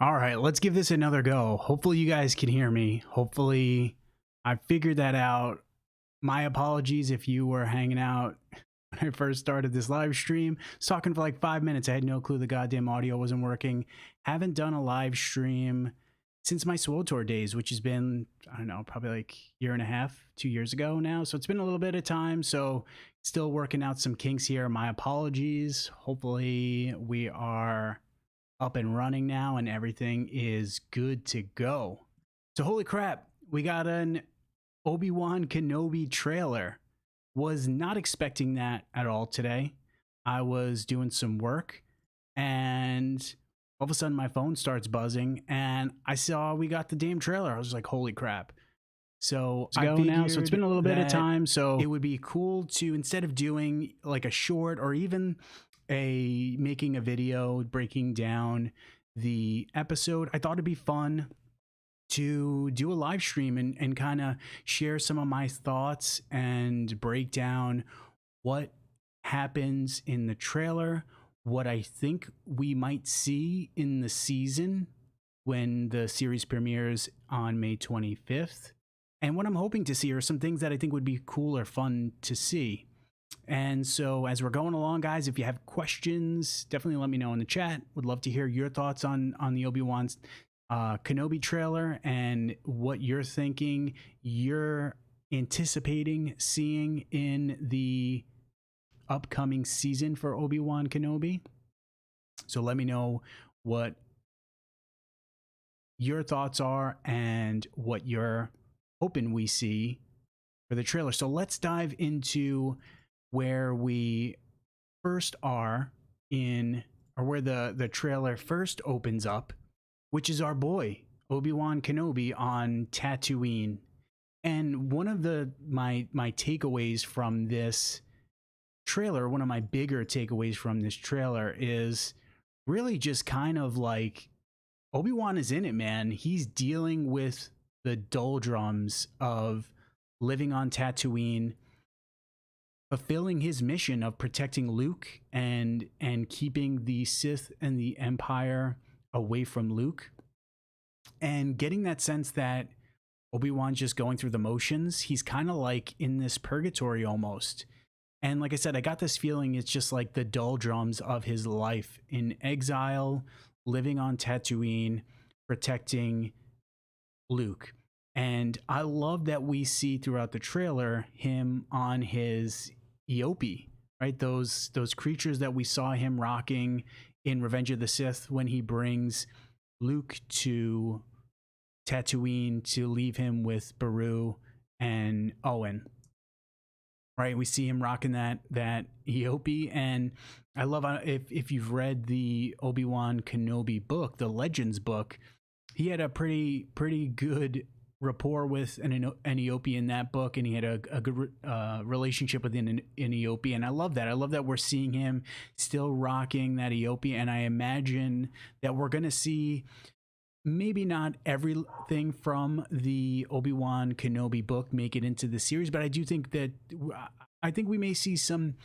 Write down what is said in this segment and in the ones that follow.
All right, let's give this another go. Hopefully you guys can hear me. Hopefully I figured that out. My apologies if you were hanging out when I first started this live stream. I was talking for like 5 minutes. I had no clue the goddamn audio wasn't working. Haven't done a live stream since my SWOTOR days, which has been, I don't know, probably like year and a half, 2 years ago now. So it's been a little bit of time. So still working out some kinks here. My apologies. Hopefully we are up and running now and everything is good to go. So holy crap, we got an Obi-Wan Kenobi trailer. Was not expecting that at all today. I was doing some work and all of a sudden my phone starts buzzing and I saw we got the damn trailer. I was like, holy crap. So I go now. So it's been a little bit of time. So it would be cool to, instead of doing like a short or even making a video breaking down the episode, I thought it'd be fun to do a live stream and kind of share some of my thoughts and break down what happens in the trailer, what I think we might see in the season when the series premieres on May 25th, and what I'm hoping to see are some things that I think would be cool or fun to see. And so as we're going along, guys, if you have questions, definitely let me know in the chat. Would love to hear your thoughts on the Obi-Wan Kenobi trailer and what you're thinking, you're anticipating seeing in the upcoming season for Obi-Wan Kenobi. So let me know what your thoughts are and what you're hoping we see for the trailer. So let's dive into where we first are in, or where the trailer first opens up, which is our boy Obi-Wan Kenobi on Tatooine. And one of my takeaways from this trailer, one of my bigger takeaways from this trailer, is really just kind of like Obi-Wan is in it, man. He's dealing with the doldrums of living on Tatooine, fulfilling his mission of protecting Luke and keeping the Sith and the Empire away from Luke, and getting that sense that Obi-Wan's just going through the motions. He's kind of like in this purgatory almost. And like I said, I got this feeling it's just like the doldrums of his life in exile, living on Tatooine, protecting Luke. And I love that we see throughout the trailer him on his Eope, right? Those creatures that we saw him rocking in Revenge of the Sith when he brings Luke to Tatooine to leave him with Beru and Owen. Right, we see him rocking that Eope, and I love if you've read the Obi-Wan Kenobi book, the Legends book, he had a pretty good rapport with an Eope in that book, and he had a good relationship with an Eope, and I love that. I love that we're seeing him still rocking that Eope, and I imagine that we're going to see maybe not everything from the Obi-Wan Kenobi book make it into the series, but I do think that we may see some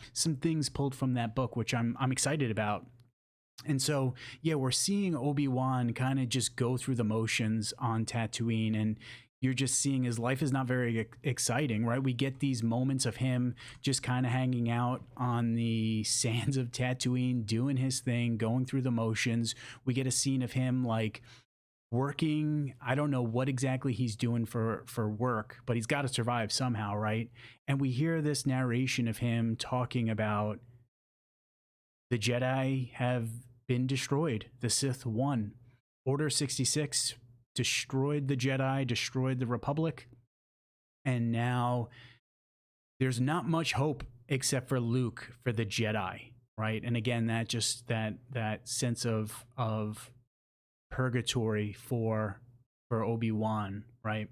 things pulled from that book, which I'm excited about. And so, yeah, we're seeing Obi-Wan kind of just go through the motions on Tatooine, and you're just seeing his life is not very exciting, right? We get these moments of him just kind of hanging out on the sands of Tatooine, doing his thing, going through the motions. We get a scene of him like working. I don't know what exactly he's doing for work, but he's got to survive somehow, right? And we hear this narration of him talking about the Jedi have been destroyed. The Sith won. Order 66 destroyed the Jedi, destroyed the Republic, and now there's not much hope except for Luke for the Jedi, right? And again, that just that sense of purgatory for Obi-Wan, right?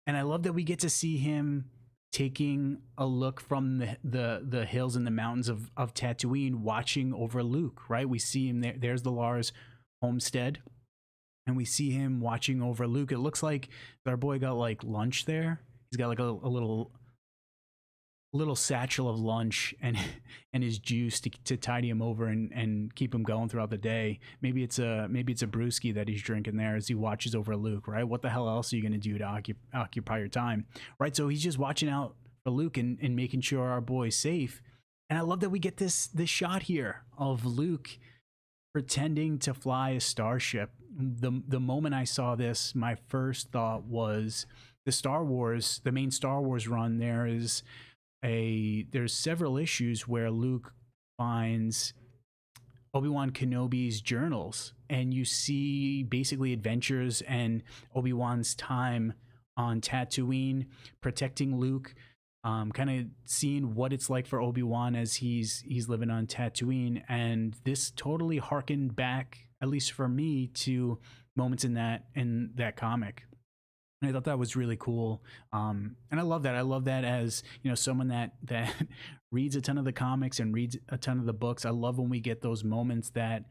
And I love that we get to see him taking a look from the hills and the mountains of Tatooine, watching over Luke, right? We see him there. There's the Lars homestead, and we see him watching over Luke. It looks like our boy got like lunch there. He's got like a little little satchel of lunch and and his juice to tide him over and keep him going throughout the day. Maybe it's a brewski that he's drinking there as he watches over Luke, right? What the hell else are you going to do to occupy your time, right? So he's just watching out for Luke and making sure our boy's safe. And I love that we get this shot here of Luke pretending to fly a starship. The moment I saw this, my first thought was the main Star Wars run. There's several issues where Luke finds Obi-Wan Kenobi's journals, and you see basically adventures and Obi-Wan's time on Tatooine protecting Luke, kind of seeing what it's like for Obi-Wan as he's living on Tatooine. And this totally harkened back, at least for me, to moments in that comic. And I thought that was really cool. And I love that. I love that as, someone that reads a ton of the comics and reads a ton of the books. I love when we get those moments that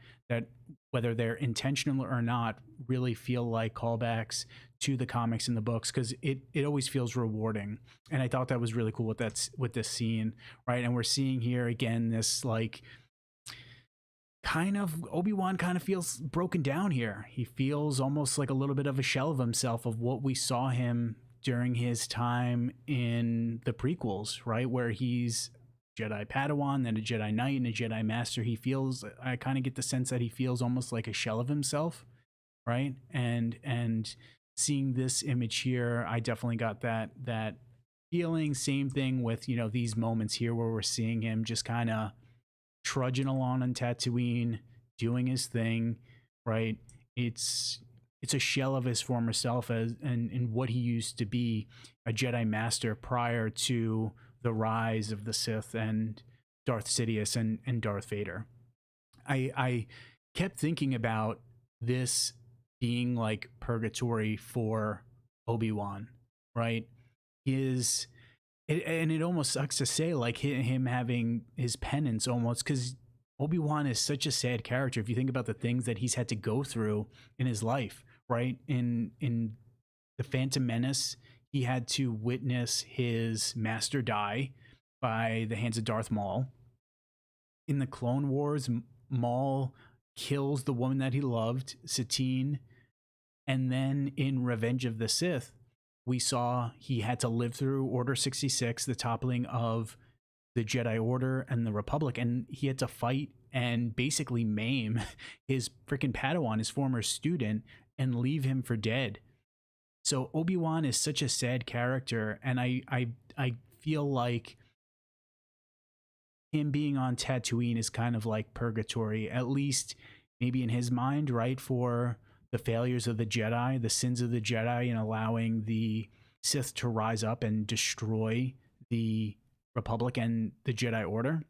whether they're intentional or not, really feel like callbacks to the comics and the books, because it always feels rewarding. And I thought that was really cool with this scene, right? And we're seeing here again this like kind of Obi-Wan kind of feels broken down here. He feels almost like a little bit of a shell of himself of what we saw him during his time in the prequels, right? Where he's Jedi Padawan, then a Jedi Knight and a Jedi Master. I kind of get the sense that he feels almost like a shell of himself, right? And seeing this image here, I definitely got that feeling. Same thing with, these moments here where we're seeing him just kind of trudging along on Tatooine, doing his thing, right? It's a shell of his former self and what he used to be, a Jedi Master prior to the rise of the Sith and Darth Sidious and Darth Vader. I kept thinking about this being like purgatory for Obi-Wan, right? And it almost sucks to say, like him having his penance almost, because Obi-Wan is such a sad character. If you think about the things that he's had to go through in his life, right? In the Phantom Menace, he had to witness his master die by the hands of Darth Maul. In the Clone Wars, Maul kills the woman that he loved, Satine. And then in Revenge of the Sith, we saw he had to live through Order 66, the toppling of the Jedi Order and the Republic, and he had to fight and basically maim his freaking Padawan, his former student, and leave him for dead. So Obi-Wan is such a sad character, and I feel like him being on Tatooine is kind of like purgatory, at least maybe in his mind, right? For the failures of the Jedi, the sins of the Jedi, and allowing the Sith to rise up and destroy the Republic and the Jedi Order.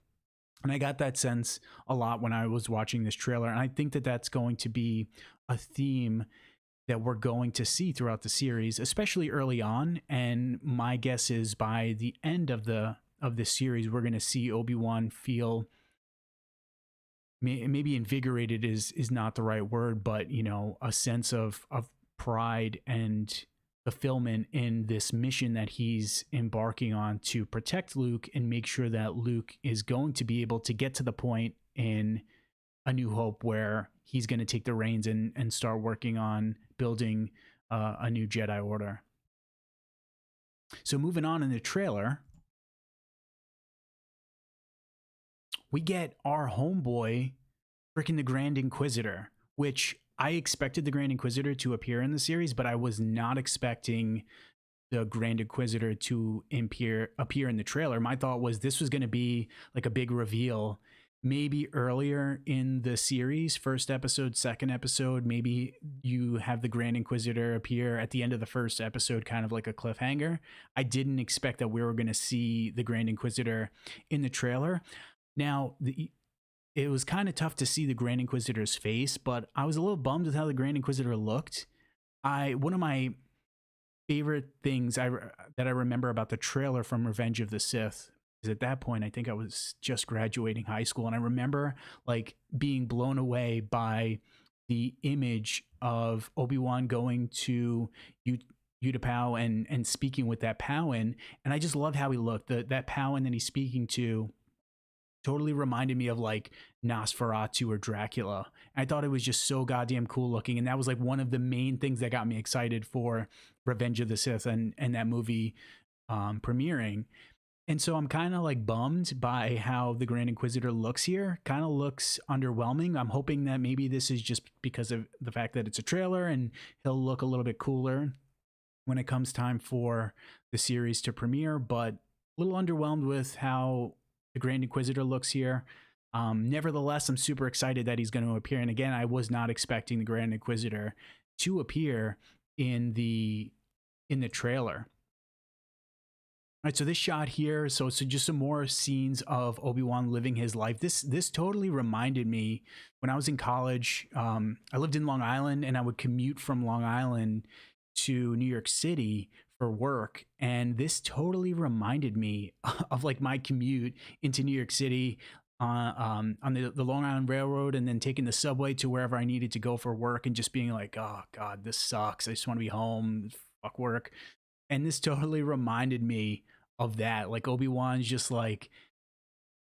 And I got that sense a lot when I was watching this trailer. And I think that that's going to be a theme that we're going to see throughout the series, especially early on. And my guess is by the end of this series, we're going to see Obi-Wan feel, maybe invigorated is not the right word, but a sense of pride and fulfillment in this mission that he's embarking on to protect Luke and make sure that Luke is going to be able to get to the point in A New Hope where he's going to take the reins and start working on building a new Jedi Order. So moving on in the trailer, we get our homeboy, freaking the Grand Inquisitor, which I expected the Grand Inquisitor to appear in the series, but I was not expecting the Grand Inquisitor to appear in the trailer. My thought was this was going to be like a big reveal, maybe earlier in the series, first episode, second episode. Maybe you have the Grand Inquisitor appear at the end of the first episode, kind of like a cliffhanger. I didn't expect that we were going to see the Grand Inquisitor in the trailer. Now, it was kind of tough to see the Grand Inquisitor's face, but I was a little bummed with how the Grand Inquisitor looked. One of my favorite things that I remember about the trailer from Revenge of the Sith is at that point, I think I was just graduating high school, and I remember like being blown away by the image of Obi-Wan going to Utapau and speaking with that Powin, and I just love how he looked. That Powin that he's speaking to totally reminded me of like Nosferatu or Dracula. I thought it was just so goddamn cool looking, and that was like one of the main things that got me excited for Revenge of the Sith and that movie premiering. And so I'm kind of like bummed by how the Grand Inquisitor looks here. Kind of looks underwhelming. I'm hoping that maybe this is just because of the fact that it's a trailer and he'll look a little bit cooler when it comes time for the series to premiere, but a little underwhelmed with how the Grand Inquisitor looks here. Nevertheless, I'm super excited that he's going to appear. And again, I was not expecting the Grand Inquisitor to appear in the trailer. All right, so this shot here, so just some more scenes of Obi-Wan living his life. This totally reminded me when I was in college. I lived in Long Island, and I would commute from Long Island to New York City for work, and this totally reminded me of like my commute into New York City on the Long Island Railroad, and then taking the subway to wherever I needed to go for work, and just being like, oh God, this sucks. I just want to be home. Fuck work. And this totally reminded me of that. Like Obi-Wan's just like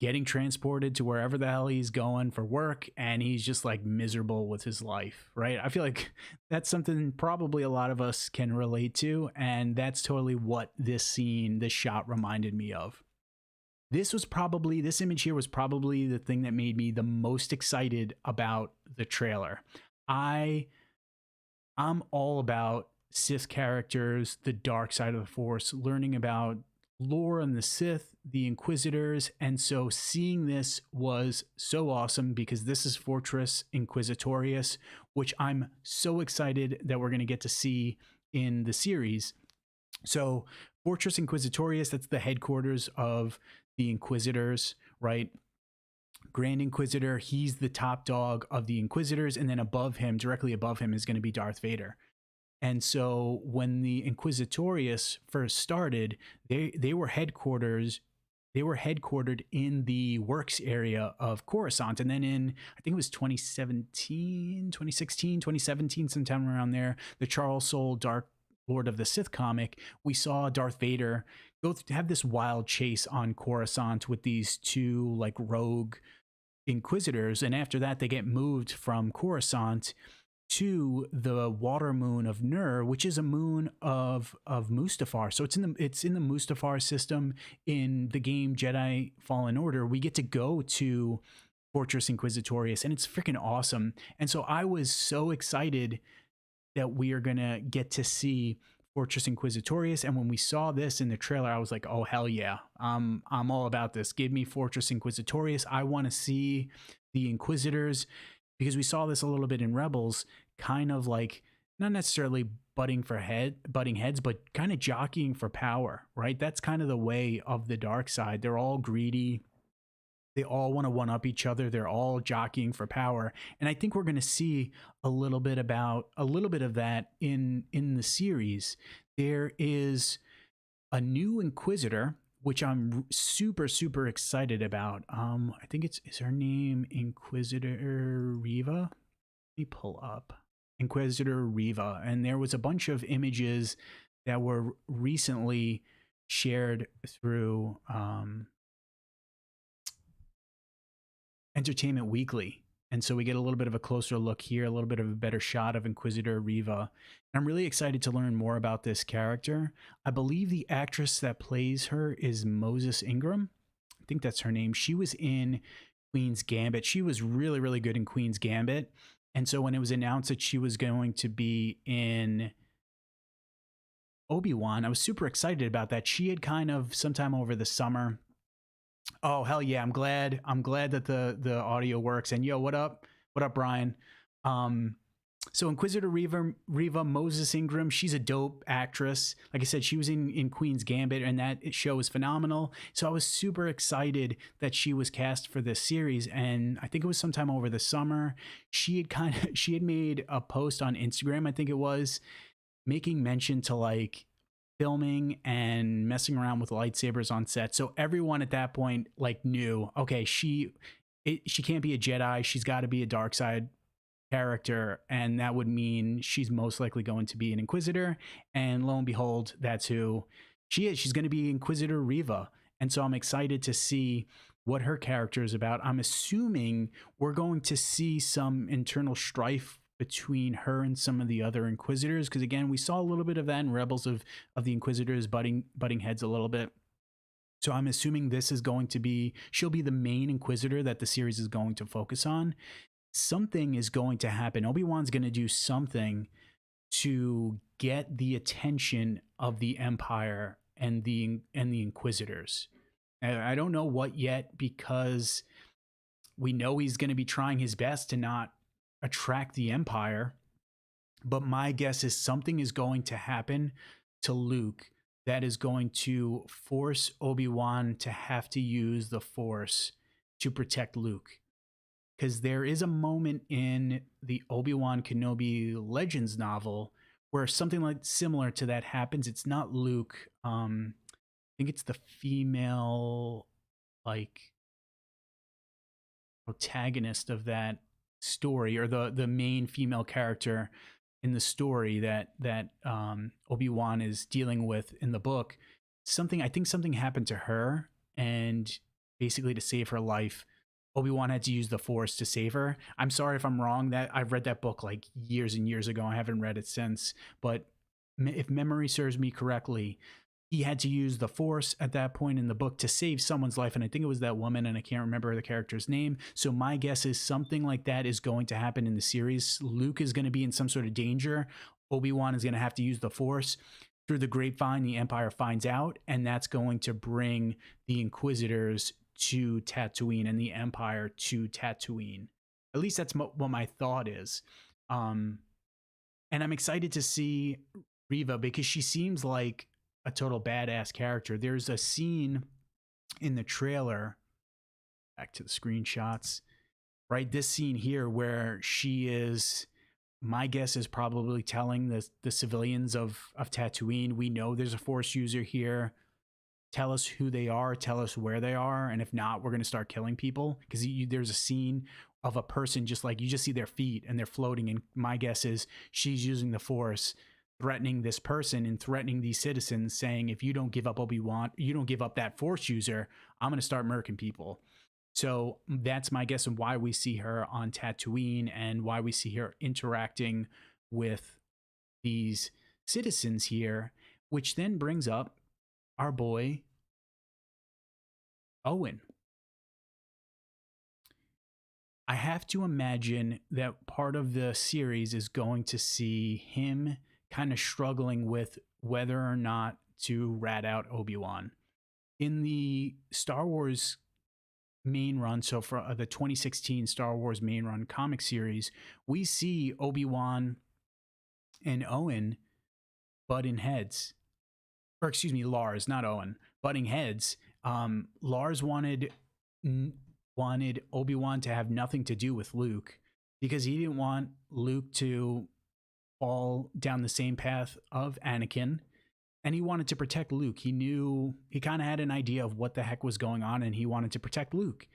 getting transported to wherever the hell he's going for work, and he's just like miserable with his life, right? I feel like that's something probably a lot of us can relate to, and that's totally what this shot reminded me of. This image here was probably the thing that made me the most excited about the trailer. I'm all about Sith characters, the dark side of the Force, learning about lore and the Sith, the Inquisitors, and so seeing this was so awesome because this is Fortress Inquisitorius, which I'm so excited that we're going to get to see in the series. So Fortress Inquisitorius, that's the headquarters of the Inquisitors, right? Grand Inquisitor, he's the top dog of the Inquisitors, and then above him, directly above him, is going to be Darth Vader. And so when the Inquisitorius first started, they were headquartered in the works area of Coruscant. And then in, I think it was 2017, sometime around there, the Charles Soule Dark Lord of the Sith comic, we saw Darth Vader go have this wild chase on Coruscant with these two like rogue Inquisitors. And after that, they get moved from Coruscant to the water moon of Nur, which is a moon of Mustafar. So it's in the Mustafar system in the game Jedi Fallen Order. We get to go to Fortress Inquisitorius, and it's freaking awesome. And so I was so excited that we are gonna get to see Fortress Inquisitorius. And when we saw this in the trailer, I was like, oh hell yeah, I'm all about this. Give me Fortress Inquisitorius. I want to see the Inquisitors, because we saw this a little bit in Rebels, kind of like not necessarily butting heads, but kind of jockeying for power, right? That's kind of the way of the dark side. They're all greedy. They all want to one up each other. They're all jockeying for power. And I think we're going to see a little bit of that in the series. There is a new Inquisitor, which I'm super, super excited about. I think is her name Inquisitor Riva? Let me pull up Inquisitor Riva. And there was a bunch of images that were recently shared through Entertainment Weekly. And so we get a little bit of a closer look here, a little bit of a better shot of Inquisitor Riva. And I'm really excited to learn more about this character. I believe the actress that plays her is Moses Ingram. I think that's her name. She was in Queen's Gambit. She was really, really good in Queen's Gambit. And so when it was announced that she was going to be in Obi-Wan, I was super excited about that. She had kind of sometime over the summer. Oh hell yeah, I'm glad that the audio works. And yo, what up Brian? So Inquisitor Riva, Moses Ingram, she's a dope actress. Like I said, she was in Queen's Gambit, and that show is phenomenal. So I was super excited that she was cast for this series. And I think it was sometime over the summer, she had made a post on Instagram, I think it was, making mention to like filming and messing around with lightsabers on set. So everyone at that point like knew, okay, she can't be a Jedi. She's got to be a dark side character, and that would mean she's most likely going to be an Inquisitor. And lo and behold, that's who she is. She's going to be Inquisitor Reva. And so I'm excited to see what her character is about. I'm assuming we're going to see some internal strife between her and some of the other Inquisitors, because again, we saw a little bit of that in Rebels of the Inquisitors butting heads a little bit. So I'm assuming this is going to be, she'll be the main Inquisitor that the series is going to focus on. Something is going to happen. Obi-Wan's going to do something to get the attention of the Empire and the Inquisitors. I don't know what yet, because we know he's going to be trying his best to not attract the Empire. But my guess is something is going to happen to Luke that is going to force Obi-Wan to have to use the Force to protect Luke. Because there is a moment in the Obi-Wan Kenobi Legends novel where something like similar to that happens. It's not Luke. I think it's the female, like, protagonist of that story, or the main female character in the story that Obi-Wan is dealing with in the book. I think something happened to her, and basically to save her life, Obi-Wan had to use the Force to save her. I'm sorry if I'm wrong. That I've read that book like years and years ago. I haven't read it since, but if memory serves me correctly, he had to use the Force at that point in the book to save someone's life, and I think it was that woman, and I can't remember the character's name. So my guess is something like that is going to happen in the series. Luke is going to be in some sort of danger. Obi-Wan is going to have to use the Force. Through the grapevine, the Empire finds out, and that's going to bring the Inquisitors to Tatooine and the Empire to Tatooine. At least that's what my thought is. And I'm excited to see Reva, because she seems like a total badass character. There's a scene in the trailer, back to the screenshots, right? This scene here where she is, my guess is probably telling the civilians of Tatooine, we know there's a Force user here. Tell us who they are, tell us where they are, and if not, we're going to start killing people. Because there's a scene of a person, just like, you just see their feet and they're floating, and my guess is she's using the Force, threatening this person and threatening these citizens, saying, if you don't give up Obi-Wan, you don't give up that Force user, I'm going to start murking people. So that's my guess of why we see her on Tatooine and why we see her interacting with these citizens here, which then brings up our boy Owen. I have to imagine that part of the series is going to see him kind of struggling with whether or not to rat out Obi-Wan. In the Star Wars main run, so for the 2016 Star Wars main run comic series, we see Obi-Wan and Owen butting heads. Or excuse me, Lars, not Owen, butting heads. Lars wanted Obi-Wan to have nothing to do with Luke, because he didn't want Luke to fall down the same path of Anakin, and he wanted to protect Luke. He knew, he kind of had an idea of what the heck was going on, and he wanted to protect Luke.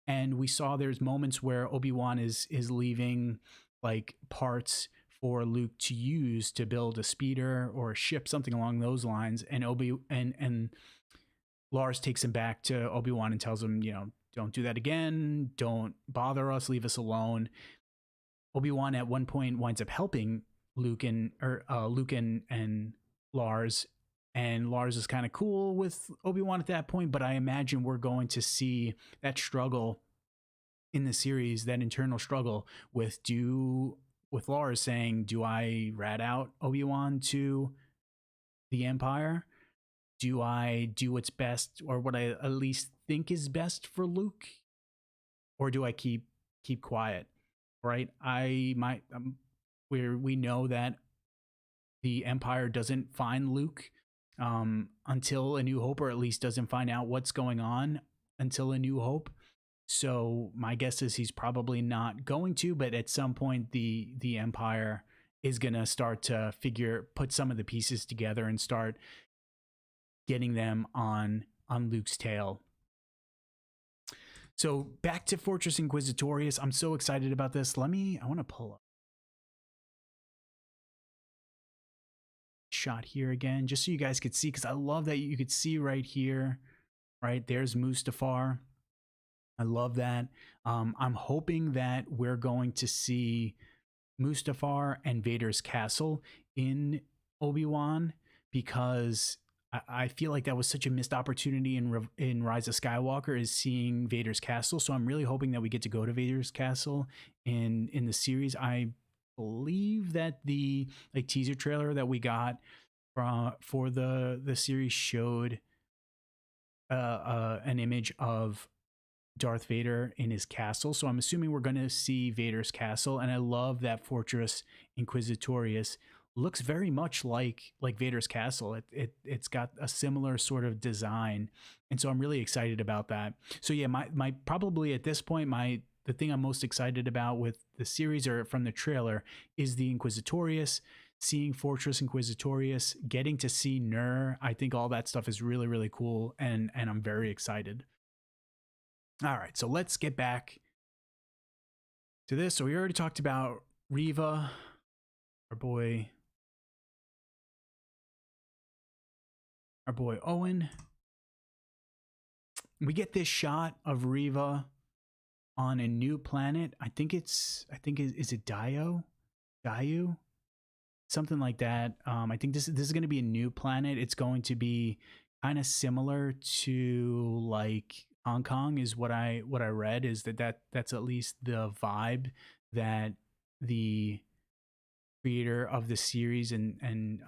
And we saw there's moments where Obi-Wan is leaving like parts for Luke to use to build a speeder or a ship, something along those lines. And and Lars takes him back to Obi-Wan and tells him, don't do that again. Don't bother us. Leave us alone. Obi-Wan at one point winds up helping Luke and Lars, and Lars is kind of cool with Obi-Wan at that point. But I imagine we're going to see that struggle in the series, that internal struggle with Lars saying, do I rat out Obi-Wan to the Empire? Do I do what's best, or what I at least think is best for Luke? Or do I keep quiet? Right? We know that the Empire doesn't find Luke until A New Hope, or at least doesn't find out what's going on until A New Hope. So my guess is he's probably not going to, but at some point the Empire is going to start to put some of the pieces together and start getting them on Luke's tail. So back to Fortress Inquisitorius. I'm so excited about this. I want to pull up shot here again, just so you guys could see, because I love that you could see right here, right? There's Mustafar. I love that. I'm hoping that we're going to see Mustafar and Vader's castle in Obi-Wan, because I feel like that was such a missed opportunity in Rise of Skywalker, is seeing Vader's castle. So I'm really hoping that we get to go to Vader's castle in the series. I believe that the teaser trailer that we got for the series showed an image of Darth Vader in his castle. So I'm assuming we're going to see Vader's castle. And I love that Fortress Inquisitorius looks very much like Vader's castle. It's got a similar sort of design. And so I'm really excited about that. So yeah, my probably at this point, the thing I'm most excited about with the series, or from the trailer, is the Inquisitorius, seeing Fortress Inquisitorius, getting to see Nur. I think all that stuff is really, really cool. And I'm very excited. All right, so let's get back to this. So we already talked about Reva, our boy Owen. We get this shot of Reva on a new planet. I think is it Dayu? Something like that. I think this is going to be a new planet. It's going to be kind of similar to like Hong Kong, is what I read, is that's at least the vibe that the creator of the series and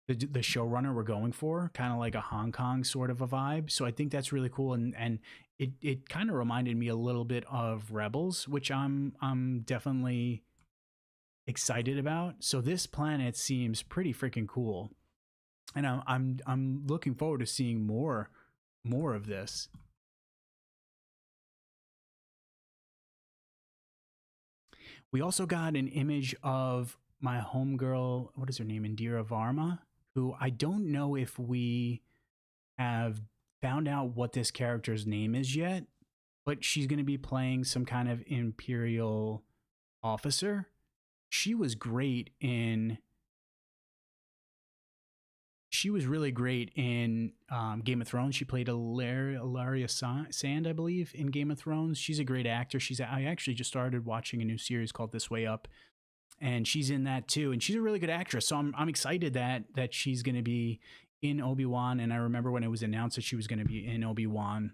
the showrunner were going for, kind of like a Hong Kong sort of a vibe. So I think that's really cool, and it kind of reminded me a little bit of Rebels, which I'm definitely excited about. So this planet seems pretty freaking cool, and I'm looking forward to seeing more of this. We also got an image of my homegirl, what is her name, Indira Varma, who I don't know if we have found out what this character's name is yet, but she's going to be playing some kind of Imperial officer. She was great in... She was really great in Game of Thrones. She played Ilaria Sand, I believe, in Game of Thrones. She's a great actor. I actually just started watching a new series called This Way Up, and she's in that too. And she's a really good actress. So I'm excited that she's going to be in Obi-Wan. And I remember when it was announced that she was going to be in Obi-Wan,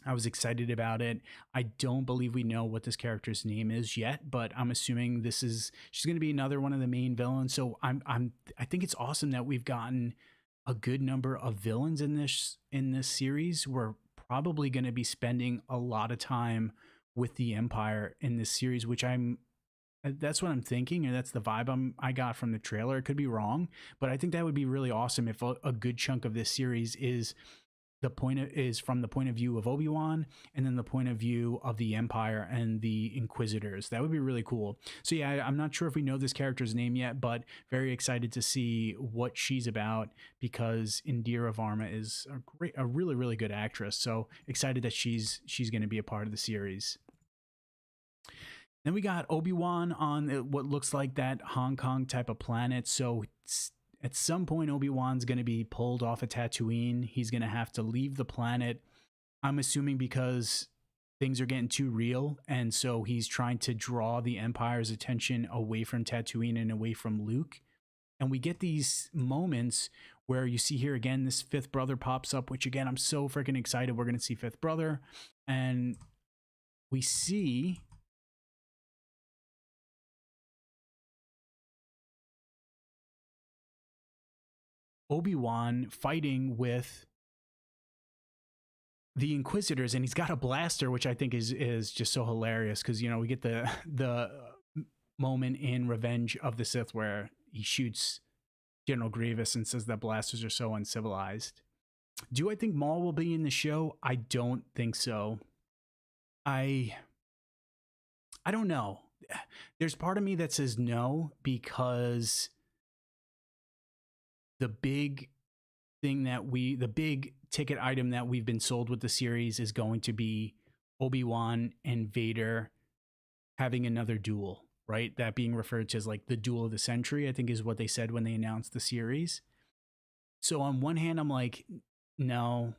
I was excited about it. I don't believe we know what this character's name is yet, but I'm assuming she's going to be another one of the main villains. So I think it's awesome that we've gotten a good number of villains in this series. We're probably going to be spending a lot of time with the Empire in this series, which that's what I'm thinking, and that's the vibe I got from the trailer. It could be wrong, but I think that would be really awesome if a good chunk of this series is from the point of view of Obi-Wan, and then the point of view of the Empire and the Inquisitors. That would be really cool. So yeah, I'm not sure if we know this character's name yet, but very excited to see what she's about, because Indira Varma is a really, really good actress. So excited that she's going to be a part of the series. Then we got Obi-Wan on what looks like that Hong Kong type of planet. So at some point, Obi-Wan's going to be pulled off of Tatooine. He's going to have to leave the planet, I'm assuming because things are getting too real. And so he's trying to draw the Empire's attention away from Tatooine and away from Luke. And we get these moments where you see here again, this fifth brother pops up, which again, I'm so freaking excited. We're going to see fifth brother. And we see... Obi-Wan fighting with the Inquisitors, and he's got a blaster, which I think is just so hilarious, because we get the moment in Revenge of the Sith where he shoots General Grievous and says that blasters are so uncivilized. Do I think Maul will be in the show? I don't think so. I don't know. There's part of me that says no, because the big ticket item that we've been sold with the series is going to be Obi-Wan and Vader having another duel. right? That being referred to as like the duel of the century, I think is what they said when they announced the series. So on one hand, I'm like, no.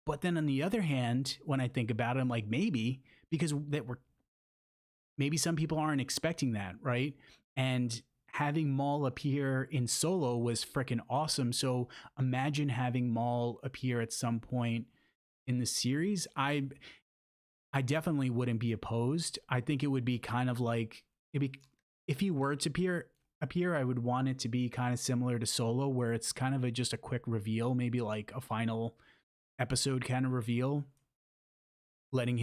But then on the other hand, when I think about it, I'm like, maybe, because maybe some people aren't expecting that, right? And having Maul appear in Solo was freaking awesome. So imagine having Maul appear at some point in the series. I definitely wouldn't be opposed. I think it would be kind of like, if he were to appear, I would want it to be kind of similar to Solo, where it's kind of just a quick reveal, maybe like a final episode kind of reveal, letting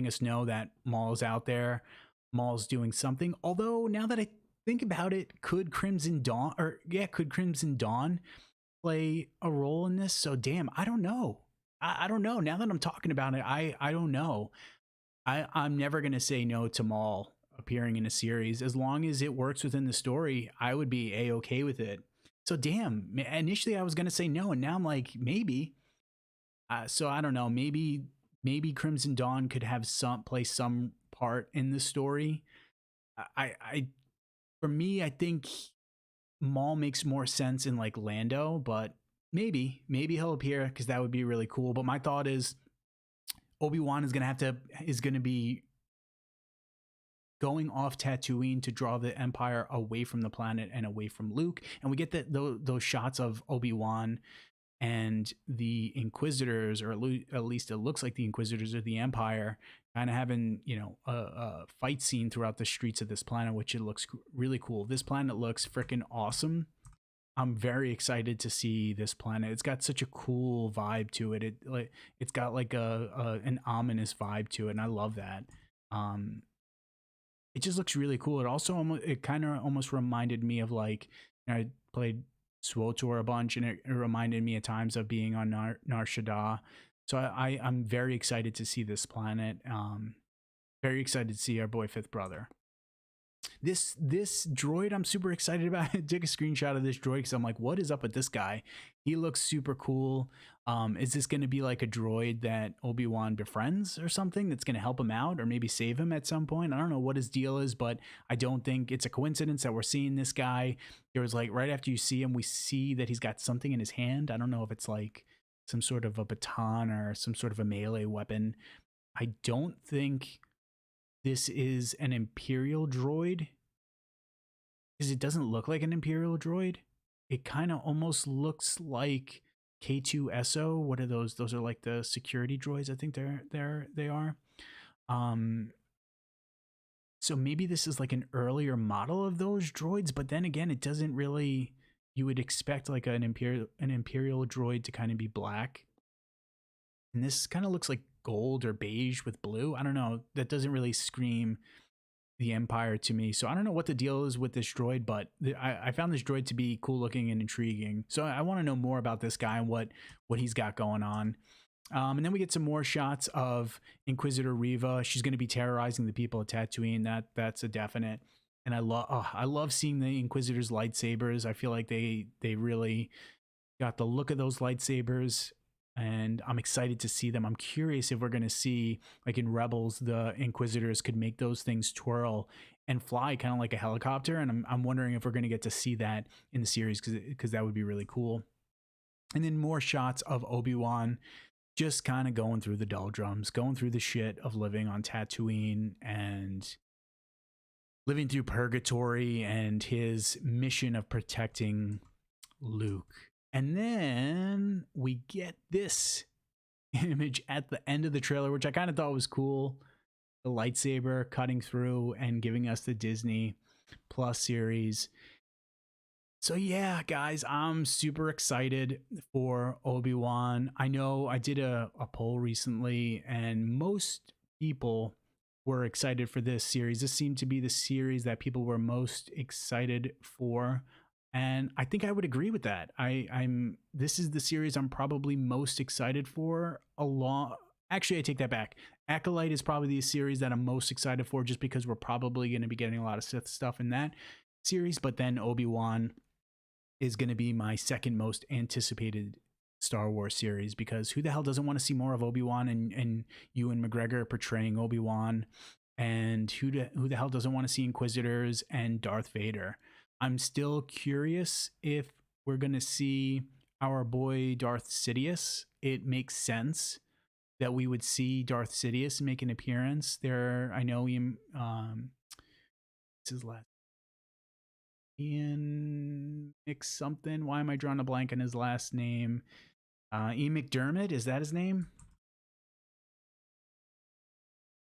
us know that Maul's out there, Maul's doing something. Although now that I think about it, could Crimson Dawn play a role in this? So damn, I don't know. I don't know. Now that I'm talking about it, I don't know. I'm never gonna say no to Maul appearing in a series. As long as it works within the story, I would be a-okay with it. So damn, initially I was gonna say no, and now I'm like, maybe. So I don't know. Maybe Crimson Dawn could have play some part in the story. For me, I think Maul makes more sense in like Lando, but maybe he'll appear, because that would be really cool. But my thought is Obi-Wan is gonna be going off Tatooine to draw the Empire away from the planet and away from Luke, and we get those shots of Obi-Wan and the Inquisitors, or at least it looks like the Inquisitors of the Empire, kind of having, a fight scene throughout the streets of this planet, which it looks really cool. This planet looks freaking awesome. I'm very excited to see this planet. It's got such a cool vibe to it. It's got like an ominous vibe to it, and I love that. It just looks really cool. It kind of almost reminded me of, like, I played SWTOR a bunch, and it reminded me at times of being on Nar Shaddaa. So I'm very excited to see this planet. Very excited to see our boy Fifth Brother. This droid I'm super excited about. I took a screenshot of this droid because I'm like, what is up with this guy? He looks super cool. Is this going to be like a droid that Obi-Wan befriends or something that's going to help him out, or maybe save him at some point? I don't know what his deal is, but I don't think it's a coincidence that we're seeing this guy. There was, like, right after you see him, we see that he's got something in his hand. I don't know if it's like some sort of a baton or some sort of a melee weapon. I don't think this is an Imperial droid, because it doesn't look like an Imperial droid. It kind of almost looks like K2SO. What are those? Those are like the security droids. I think they are. So maybe this is like an earlier model of those droids, but then again, it doesn't really. You would expect like an Imperial droid to kind of be black, and this kind of looks like gold or beige with blue. I don't know. That doesn't really scream the Empire to me. So I don't know what the deal is with this droid, but I found this droid to be cool looking and intriguing. So I want to know more about this guy and what he's got going on. And then we get some more shots of Inquisitor Reva. She's going to be terrorizing the people of Tatooine. That's a definite. And I love seeing the Inquisitor's lightsabers. I feel like they really got the look of those lightsabers, and I'm excited to see them. I'm curious if we're going to see, like in Rebels, the Inquisitors could make those things twirl and fly kind of like a helicopter, and I'm wondering if we're going to get to see that in the series, because that would be really cool. And then more shots of Obi-Wan just kind of going through the doldrums, going through the shit of living on Tatooine and living through purgatory and his mission of protecting Luke. And then we get this image at the end of the trailer, which I kind of thought was cool. The lightsaber cutting through and giving us the Disney Plus series. So yeah, guys, I'm super excited for Obi-Wan. I know I did a poll recently, and most people were excited for this series. This seemed to be the series that people were most excited for. And I think I would agree with that. This is the series I'm probably most excited for. Actually, I take that back. Acolyte is probably the series that I'm most excited for, just because we're probably going to be getting a lot of Sith stuff in that series. But then Obi-Wan is going to be my second most anticipated Star Wars series, because who the hell doesn't want to see more of Obi-Wan and Ewan McGregor portraying Obi-Wan? And who the hell doesn't want to see Inquisitors and Darth Vader? I'm still curious if we're going to see our boy Darth Sidious. It makes sense that we would see Darth Sidious make an appearance there. I know him. What's his last? Ian Mc something. Why am I drawing a blank on his last name? Ian McDermott, is that his name?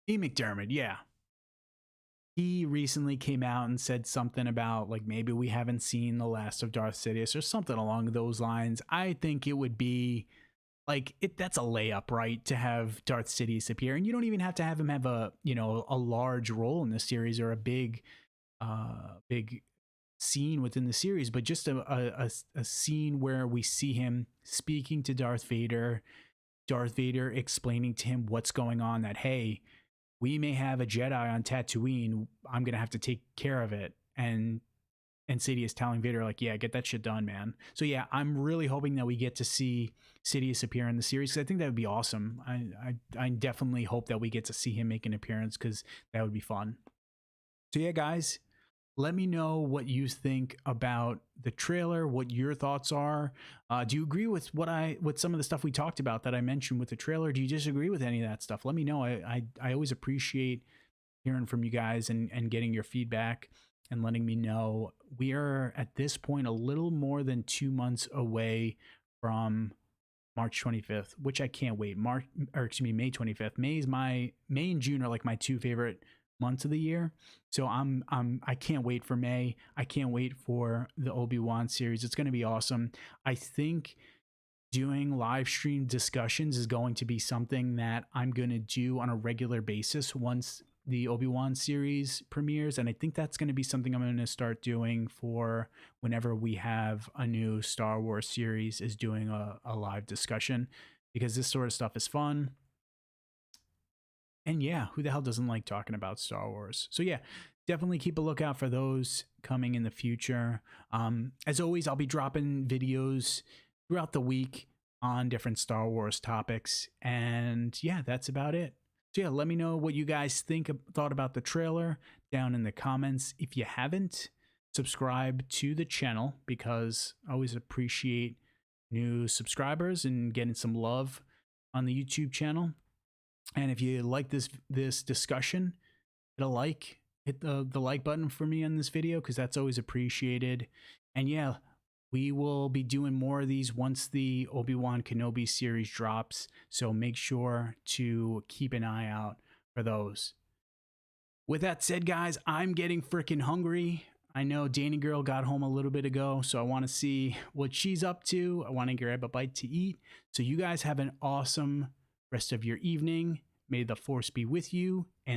Ian McDermott, yeah. He recently came out and said something about like maybe we haven't seen the last of Darth Sidious or something along those lines. I think it would be like that's a layup, right? To have Darth Sidious appear, and you don't even have to have him have a a large role in the series or a big scene within the series, but just a scene where we see him speaking to Darth Vader explaining to him what's going on, that hey, we may have a Jedi on Tatooine, I'm gonna have to take care of it, and Sidious telling Vader like, yeah, get that shit done, man. So yeah, I'm really hoping that we get to see Sidious appear in the series, because I think that would be awesome. I definitely hope that we get to see him make an appearance, because that would be fun. So yeah, guys, let me know what you think about the trailer, what your thoughts are. Do you agree with what some of the stuff we talked about that I mentioned with the trailer? Do you disagree with any of that stuff? Let me know. I always appreciate hearing from you guys and getting your feedback and letting me know. We are at this point a little more than 2 months away from March 25th, which I can't wait. May 25th. May and June are like my two favorite months of the year, so I can't wait for May. I can't wait for the Obi-Wan series. It's going to be awesome. I think doing live stream discussions is going to be something that I'm going to do on a regular basis once the Obi-Wan series premieres, and I think that's going to be something I'm going to start doing for whenever we have a new Star Wars series, is doing a live discussion, because this sort of stuff is fun. And yeah, who the hell doesn't like talking about Star Wars? So yeah, definitely keep a lookout for those coming in the future. As always, I'll be dropping videos throughout the week on different Star Wars topics. And yeah, that's about it. So yeah, let me know what you guys thought about the trailer down in the comments. If you haven't, subscribe to the channel, because I always appreciate new subscribers and getting some love on the YouTube channel. And if you like this discussion, hit the like button for me on this video, because that's always appreciated. And yeah, we will be doing more of these once the Obi-Wan Kenobi series drops, so make sure to keep an eye out for those. With that said, guys, I'm getting freaking hungry. I know Danny Girl got home a little bit ago, so I want to see what she's up to. I want to grab a bite to eat. So you guys have an awesome rest of your evening. May the Force be with you. And